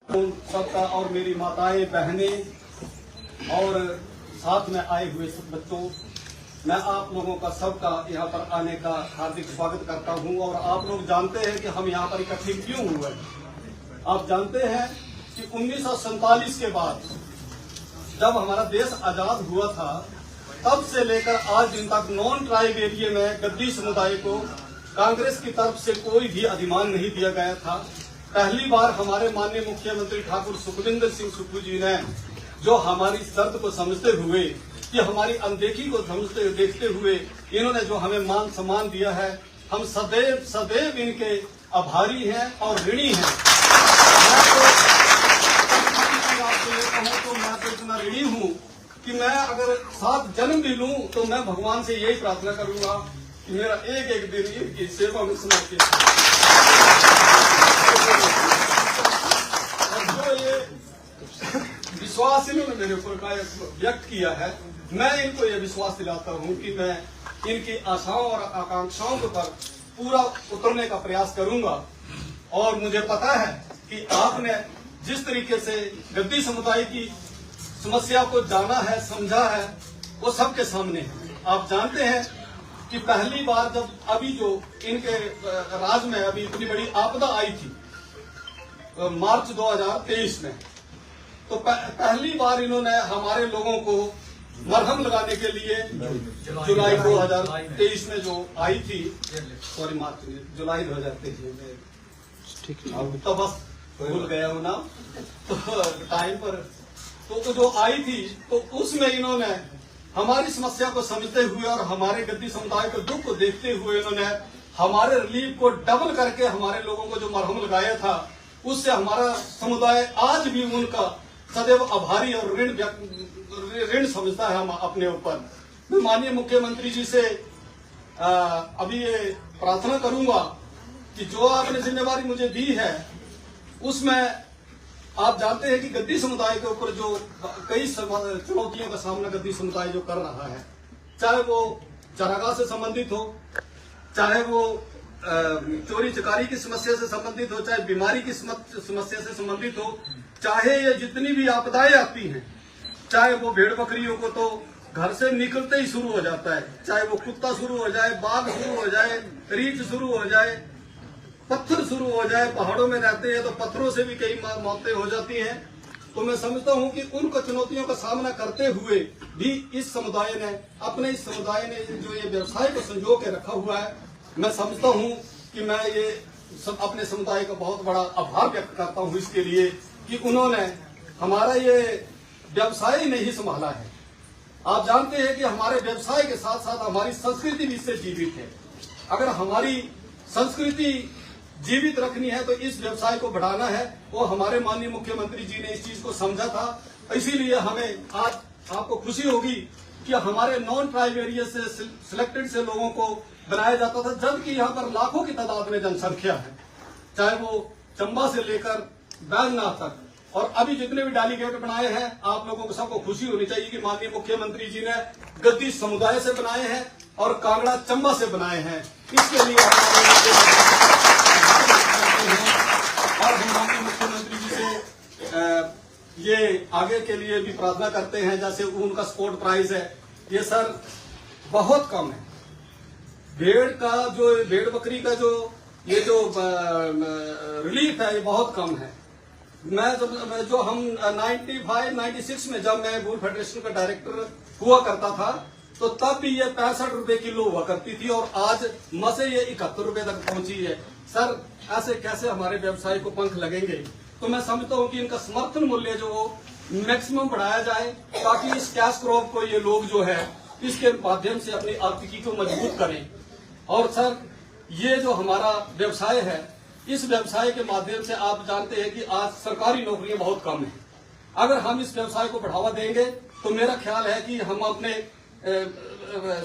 सबका और मेरी माताएं बहनें और साथ में आए हुए सब बच्चों, मैं आप लोगों का सबका यहाँ पर आने का हार्दिक स्वागत करता हूँ। और आप लोग जानते हैं कि हम यहाँ पर इकट्ठे क्यों हुए। आप जानते हैं कि 1947 के बाद जब हमारा देश आजाद हुआ था, तब से लेकर आज दिन तक नॉन ट्राइब एरिया में गद्दी समुदाय को कांग्रेस की तरफ से कोई भी अधिमान नहीं दिया गया था। पहली बार हमारे माननीय मुख्यमंत्री ठाकुर सुखविंदर सिंह सुक्खू जी ने जो हमारी शर्त को समझते हुए कि हमारी अनदेखी को समझते देखते हुए इन्होंने जो हमें मान सम्मान दिया है, हम सदैव सदैव इनके आभारी हैं और ऋणी हैं। मैं तो इतना ऋणी हूँ कि मैं अगर 7 जन्म भी लूं तो मैं भगवान से यही प्रार्थना करूंगा कि मेरा एक एक दिन इनकी सेवा में समर्पित हो। और जो ये विश्वास इन्होंने मेरे ऊपर व्यक्त किया है, मैं इनको ये विश्वास दिलाता हूँ कि मैं इनकी आशाओं और आकांक्षाओं पर पूरा उतरने का प्रयास करूंगा। और मुझे पता है कि आपने जिस तरीके से गद्दी समुदाय की समस्या को जाना है, समझा है, वो सबके सामने है। आप जानते हैं कि पहली बार जब अभी जो इनके राज में अभी इतनी बड़ी आपदा आई थी मार्च 2023 में, तो पहली बार इन्होंने हमारे लोगों को मरहम लगाने के लिए जुलाई 2023 में जो आई थी, सॉरी मार्च जुलाई 2023 में, तो बस भूल गया हूँ ना तो टाइम पर तो जो आई थी, तो उसमें इन्होंने हमारी समस्या को समझते हुए और हमारे गद्दी समुदाय के दुख को देखते हुए इन्होंने हमारे रिलीफ को डबल करके हमारे लोगों को जो मरहम लगाया था, उससे हमारा समुदाय आज भी उनका सदैव आभारी और ऋण समझता है हम अपने ऊपर। मैं माननीय मुख्यमंत्री जी से अभी ये प्रार्थना करूंगा कि जो आपने जिम्मेवारी मुझे दी है, उसमें आप जानते हैं कि गद्दी समुदाय के ऊपर जो कई चुनौतियों का सामना गद्दी समुदाय जो कर रहा है, चाहे वो चारागाह से संबंधित हो, चाहे वो चोरी चकारी की समस्या से संबंधित हो, चाहे बीमारी की समस्या से संबंधित हो, चाहे ये जितनी भी आपदाएं आती हैं, चाहे वो भेड़ बकरियों को तो घर से निकलते ही शुरू हो जाता है, चाहे वो कुत्ता शुरू हो जाए, बाघ शुरू हो जाए, रीछ शुरू हो जाए, पत्थर शुरू हो जाए, पहाड़ों में रहते हैं तो पत्थरों से भी कई मौतें हो जाती हैं। तो मैं समझता हूं कि उनको चुनौतियों का सामना करते हुए भी इस समुदाय ने जो ये व्यवसाय को संजो के रखा हुआ है, मैं समझता हूं कि मैं ये अपने समुदाय का बहुत बड़ा आभार व्यक्त करता हूं इसके लिए कि उन्होंने हमारा ये व्यवसाय नहीं संभाला है। आप जानते हैं कि हमारे व्यवसाय के साथ साथ हमारी संस्कृति भी इससे जीवित है। अगर हमारी संस्कृति जीवित रखनी है तो इस व्यवसाय को बढ़ाना है। वो हमारे माननीय मुख्यमंत्री जी ने इस चीज को समझा था, इसीलिए हमें आज आपको खुशी होगी कि हमारे नॉन ट्राइब एरिया से सिलेक्टेड से लोगों को बनाया जाता था, जबकि यहाँ पर लाखों की तादाद में जनसंख्या है, चाहे वो चंबा से लेकर बैजनाथ तक। और अभी जितने भी डेलीगेट बनाए हैं, आप लोगों को सबको खुशी होनी चाहिए कि माननीय मुख्यमंत्री जी ने गद्दी समुदाय से बनाए हैं और कांगड़ा चंबा से बनाए हैं। इसके लिए और हम माननीय मुख्यमंत्री जी से ये आगे के लिए भी प्रार्थना करते हैं। जैसे उनका स्पोर्ट प्राइज है, ये सर बहुत कम है। भेड़ बकरी का जो रिलीफ है, ये बहुत कम है। जो हम 95-96 में जब मैं वूल फेडरेशन का डायरेक्टर हुआ करता था, तो तब भी ये 65 रुपए किलो हुआ करती थी और आज मसे ये 71 रुपए तक पहुंची है। सर ऐसे कैसे हमारे व्यवसाय को पंख लगेंगे? तो मैं समझता हूं कि इनका समर्थन मूल्य जो मैक्सिमम बढ़ाया जाए, ताकि इस कैश क्रॉप को ये लोग जो है इसके माध्यम से अपनी आर्थिकी को मजबूत करें। और सर ये जो हमारा व्यवसाय है, इस व्यवसाय के माध्यम से आप जानते हैं कि आज सरकारी नौकरियां बहुत कम है। अगर हम इस व्यवसाय को बढ़ावा देंगे तो मेरा ख्याल है कि हम अपने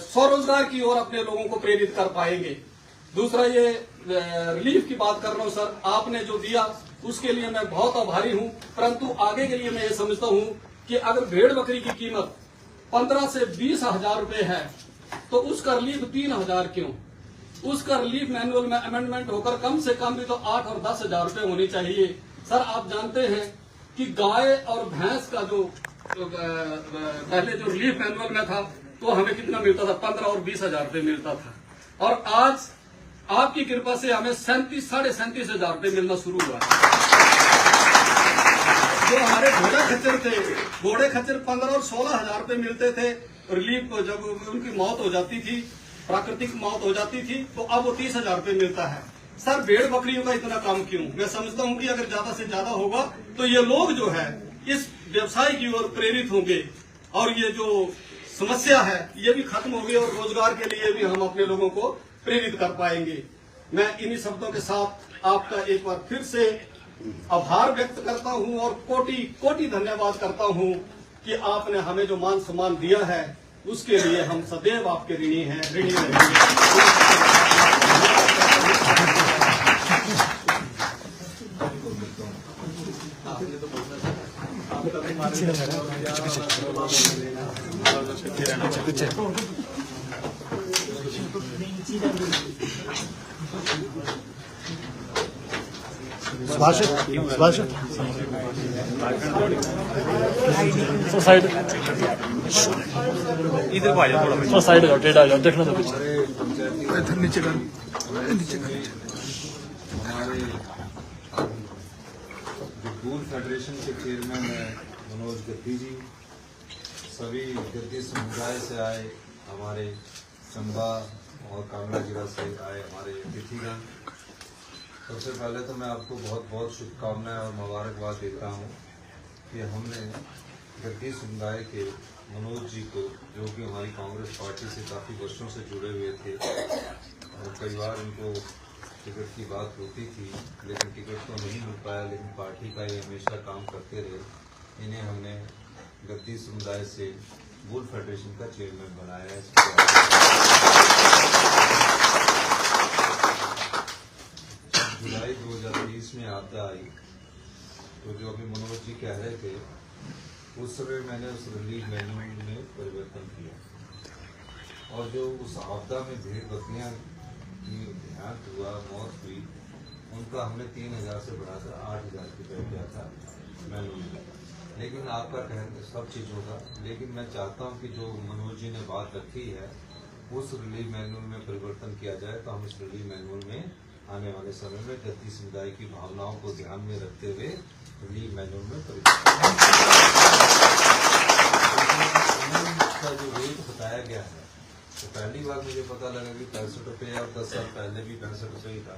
स्वरोजगार की ओर अपने लोगों को प्रेरित कर पाएंगे। दूसरा ये रिलीफ की बात कर रहा हूं सर, आपने जो दिया उसके लिए मैं बहुत आभारी हूं, परंतु आगे के लिए मैं ये समझता हूं कि अगर भेड़ बकरी की कीमत 15 से 20 हजार रुपए है तो उसका रिलीफ 3,000 क्यों? उसका रिलीफ मैनुअल में अमेंडमेंट होकर कम से कम भी तो 8 और 10 हजार रुपए होने चाहिए। सर आप जानते हैं कि गाय और भैंस का जो पहले जो रिलीफ मैनुअल में था तो हमें कितना मिलता था, 15 और 20 हजार रुपये मिलता था, और आज आपकी कृपा से हमें 37,500 रुपये मिलना शुरू हुआ है। जो हमारे घोड़े खच्चर 15 और 16 हजार रुपये मिलते थे रिलीफ, जब उनकी मौत हो जाती थी, प्राकृतिक मौत हो जाती थी, तो अब वो 30,000 रुपये मिलता है। सर भेड़ बकरियों का इतना काम क्यों? मैं समझता हूँ कि अगर ज्यादा से ज्यादा होगा तो ये लोग जो है इस व्यवसाय की ओर प्रेरित होंगे और ये जो समस्या है ये भी खत्म होगी और रोजगार के लिए भी हम अपने लोगों को प्रेरित कर पाएंगे। मैं इन्हीं शब्दों के साथ आपका एक बार फिर से आभार व्यक्त करता हूं और कोटि कोटि धन्यवाद करता हूं कि आपने हमें जो मान सम्मान दिया है उसके लिए हम सदैव आपके ऋणी रहेंगे। साइड इधर आ जाओ, थोड़ा साइड जाओ, टेढ़ा आ जाओ, देखना तो पीछे नीचे कर, हमारे जो फेडरेशन के चेयरमैन है मनोज गद्दी जी, सभी गद्दी समुदाय से आए, हमारे चंबा और कांगड़ा जिला से आए हमारे अतिथिगण, सबसे पहले तो मैं आपको बहुत बहुत शुभकामनाएं और मुबारकबाद देता हूं कि हमने गद्दी समुदाय के मनोज जी को, जो कि हमारी कांग्रेस पार्टी से काफ़ी वर्षों से जुड़े हुए थे और कई बार उनको टिकट की बात होती थी लेकिन टिकट तो नहीं मिल पाया, लेकिन पार्टी का ये हमेशा काम करते रहे। इन्हें हमने गद्दी समुदाय से बुल फेडरेशन का चेयरमैन बनाया है। जुलाई 2023 में आपदा आई तो जो अभी मनोज जी कह रहे थे उस समय मैंने उस रिलीफ मैनुअल में परिवर्तन किया और जो उस आपदा में भेड़ बकरियां की देहांत हुआ, मौत हुई, उनका हमने 3,000 से बढ़ाकर 8,000 रुपये किया था मैनुअल में। लेकिन आपका कहना सब चीज़ों का, लेकिन मैं चाहता हूं कि जो मनोज जी ने बात रखी है उस रिलीफ मैनुअल में परिवर्तन किया जाए, तो हम इस रिलीफ मैनुअल में आने वाले समय में गद्दी समुदाय की भावनाओं को ध्यान में रखते हुए रिलीफ मैनुअल में परिवर्तन का जो रेट बताया गया है, तो पहली बार मुझे पता लगा कि 65 रुपये और 10 साल पहले भी 65 रुपये ही था,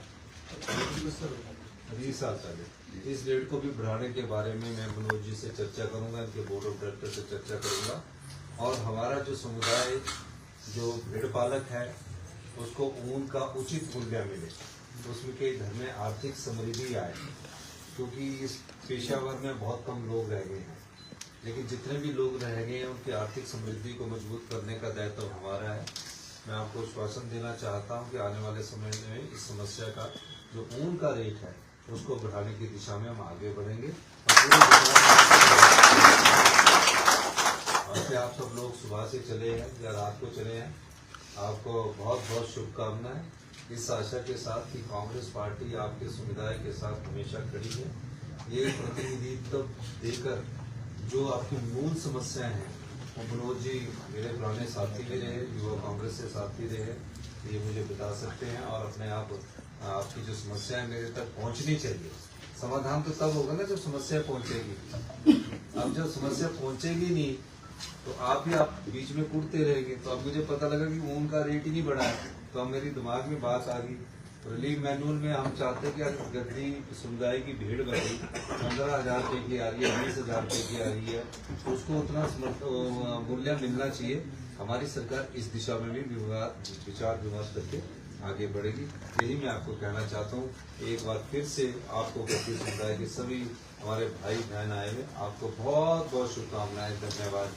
20 साल पहले। इस रेट को भी बढ़ाने के बारे में मैं मनोज जी से चर्चा करूंगा, इनके बोर्ड ऑफ डायरेक्टर से चर्चा करूंगा और हमारा जो समुदाय जो भेड़ पालक है उसको ऊन का उचित मूल्य मिले, तो उसमें के घर में आर्थिक समृद्धि आए, क्योंकि इस पेशावर में बहुत कम लोग रह गए हैं, लेकिन जितने भी लोग रह गए हैं उनकी आर्थिक समृद्धि को मजबूत करने का दायित्व हमारा है। मैं आपको आश्वासन देना चाहता हूं कि आने वाले समय में इस समस्या का जो ऊन का रेट है उसको बढ़ाने की दिशा में हम आगे बढ़ेंगे और आप सब लोग सुबह से चले हैं या रात को चले हैं, आपको बहुत बहुत शुभकामनाएं, इस आशा के साथ कि कांग्रेस पार्टी आपके समुदाय के साथ हमेशा खड़ी है। ये प्रतिनिधित्व देकर जो आपकी मूल समस्याएं हैं, वो मनोज जी मेरे पुराने साथी भी रहे, युवा कांग्रेस से साथी रहे, ये मुझे बता सकते हैं और अपने आप आपकी जो समस्याएं मेरे तक पहुंचनी चाहिए। समाधान तो तब होगा ना जब समस्या पहुंचेगी, अब जब समस्या पहुंचेगी नहीं तो आप बीच में कूदते रहेंगे। तो अब मुझे पता लगा कि ऊन का रेट ही नहीं बढ़ा है, तो अब मेरी दिमाग में बात आ गई, रिलीफ मैनुअल में हम चाहते हैं कि गद्दी समुदाय की भेड़ बकरी 15,000 रुपये की आ रही है, 20,000 रुपये की आ रही है, उसको उतना मूल्य मिलना चाहिए। हमारी सरकार इस दिशा में भी विचार विमर्श करके आगे बढ़ेगी, यही मैं आपको कहना चाहता हूँ। एक बार फिर से आपको गद्दी समुदाय के सभी हमारे भाई बहन आए हुए, आपको बहुत बहुत शुभकामनाएं, धन्यवाद।